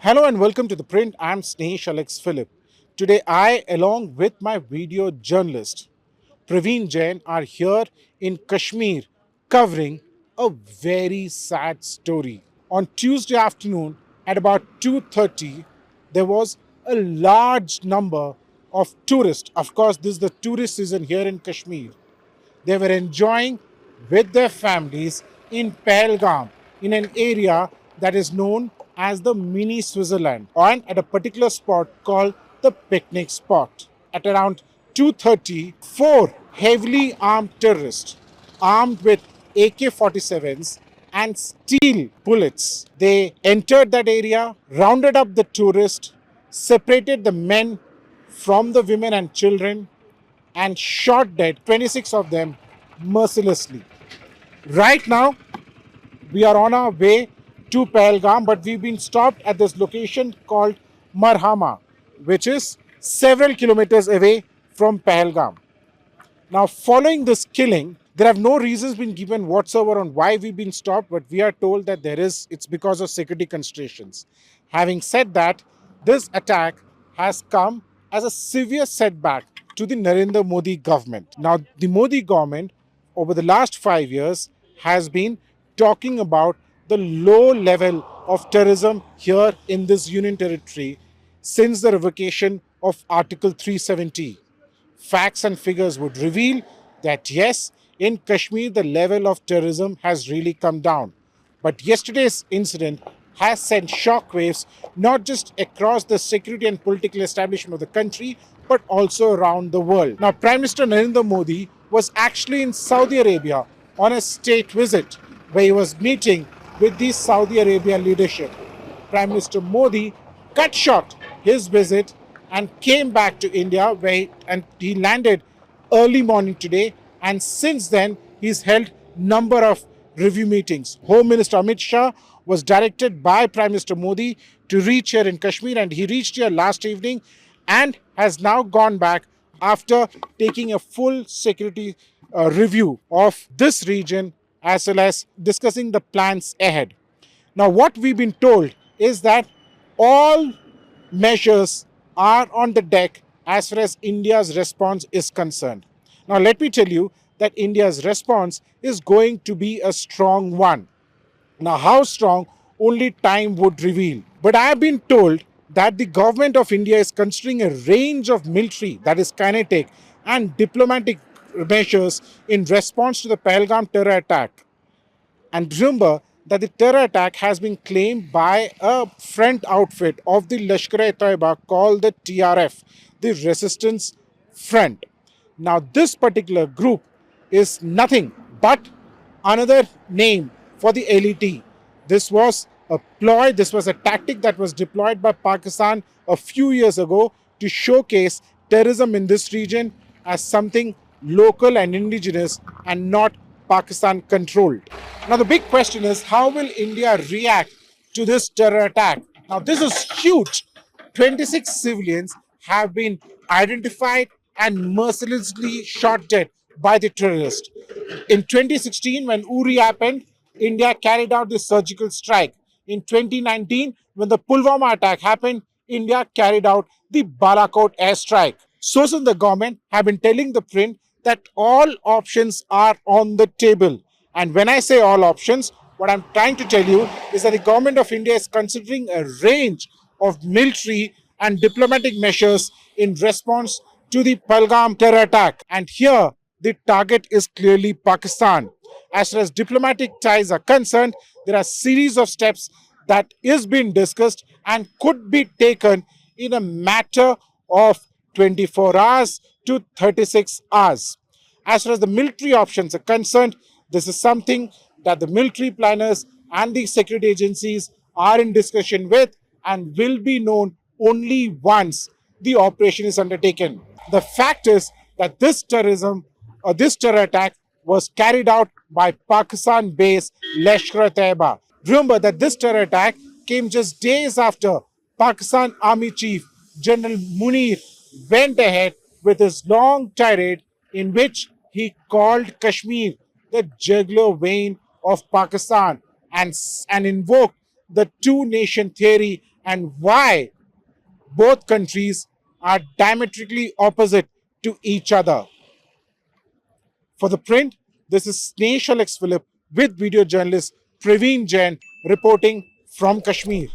Hello and welcome to The Print. I'm Snehesh Alex Philip. Today I, along with my video journalist, Praveen Jain, are here in Kashmir covering a very sad story. On Tuesday afternoon at about 2:30, there was a large number of tourists. Of course, this is the tourist season here in Kashmir. They were enjoying with their families in Pahalgam, in an area that is known as the mini Switzerland, and at a particular spot called the picnic spot. At around 2:30, four heavily armed terrorists, armed with AK-47s and steel bullets, they entered that area, rounded up the tourists, separated the men from the women and children, and shot dead 26 of them mercilessly. Right now, we are on our way to Pahalgam, but we've been stopped at this location called Marhama, which is several kilometers away from Pahalgam. Now, following this killing, there have no reasons been given whatsoever on why we've been stopped, but we are told that it's because of security considerations. Having said that, this attack has come as a severe setback to the Narendra Modi government. Now, the Modi government over the last 5 years has been talking about the low level of terrorism here in this union territory since the revocation of Article 370. Facts and figures would reveal that yes, in Kashmir, the level of terrorism has really come down. But yesterday's incident has sent shockwaves not just across the security and political establishment of the country, but also around the world. Now, Prime Minister Narendra Modi was actually in Saudi Arabia on a state visit where he was meeting with the Saudi Arabia leadership. Prime Minister Modi cut short his visit and came back to India and he landed early morning today, and since then he's held number of review meetings. Home Minister Amit Shah was directed by Prime Minister Modi to reach here in Kashmir, and he reached here last evening and has now gone back after taking a full security review of this region as well as discussing the plans ahead. Now, what we've been told is that all measures are on the deck as far as India's response is concerned. Now, let me tell you that India's response is going to be a strong one. Now, how strong, only time would reveal. But I have been told that the government of India is considering a range of military, that is kinetic, and diplomatic measures in response to the Pahalgam terror attack. And remember that the terror attack has been claimed by a front outfit of the Lashkar-e-Taiba called the TRF, the Resistance Front. Now, this particular group is nothing but another name for the LET. This was a ploy, this was a tactic that was deployed by Pakistan a few years ago to showcase terrorism in this region as something local and indigenous and not Pakistan controlled. Now, the big question is, how will India react to this terror attack? Now, this is huge. 26 civilians have been identified and mercilessly shot dead by the terrorists. In 2016, when Uri happened, India carried out the surgical strike. In 2019, when the Pulwama attack happened, India carried out the Balakot airstrike. Sources in the government have been telling the print that all options are on the table. And when I say all options, what I'm trying to tell you is that the government of India is considering a range of military and diplomatic measures in response to the Pahalgam terror attack. And here, the target is clearly Pakistan. As far as diplomatic ties are concerned, there are a series of steps that is being discussed and could be taken in a matter of 24 hours to 36 hours. As far as the military options are concerned, this is something that the military planners and the security agencies are in discussion with and will be known only once the operation is undertaken. The fact is that this terror attack was carried out by Pakistan-based Lashkar-e-Taiba. Remember that this terror attack came just days after Pakistan Army Chief General Munir went ahead with his long tirade in which he called Kashmir the jugular vein of Pakistan and invoked the two-nation theory and why both countries are diametrically opposite to each other. For the print, this is Snehesh Philip with video journalist Praveen Jain reporting from Kashmir.